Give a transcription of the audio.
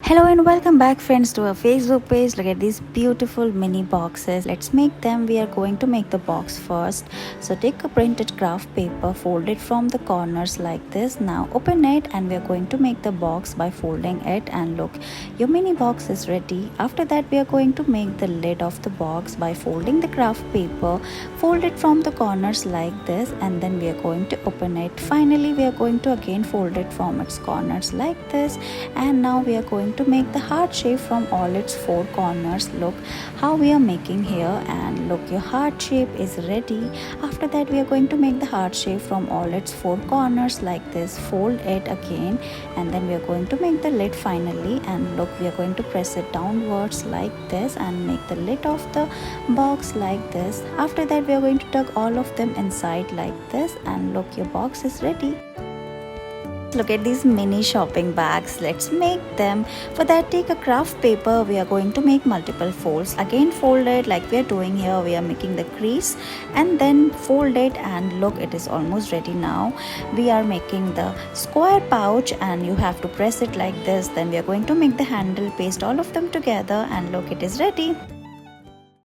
Hello and welcome back friends to our Facebook page. Look at these beautiful mini boxes. Let's make them. We are going to make the box first. So take a printed craft paper, fold it from the corners like this. Now open it and we are going to make the box by folding it, and look, your mini box is ready. After that we are going to make the lid of the box by folding the craft paper, fold it from the corners like this, and then we are going to open it. Finally we are going to again fold it from its corners like this, and now we are going to make the heart shape from all its four corners. Look how we are making here, and look, your heart shape is ready. After that we are going to make the heart shape from all its four corners like this. Fold it again, and then we are going to make the lid finally, and look, we are going to press it downwards like this and make the lid of the box like this. After that we are going to tuck all of them inside like this, and look, your box is ready. Look at these mini shopping bags. Let's make them. For that, take a craft paper. We are going to make multiple folds. Again fold it like we are doing here. We are making the crease and then fold it, and look, it is almost ready now. We are making the square pouch, and you have to press it like this. Then we are going to make the handle, paste all of them together, and look, it is ready.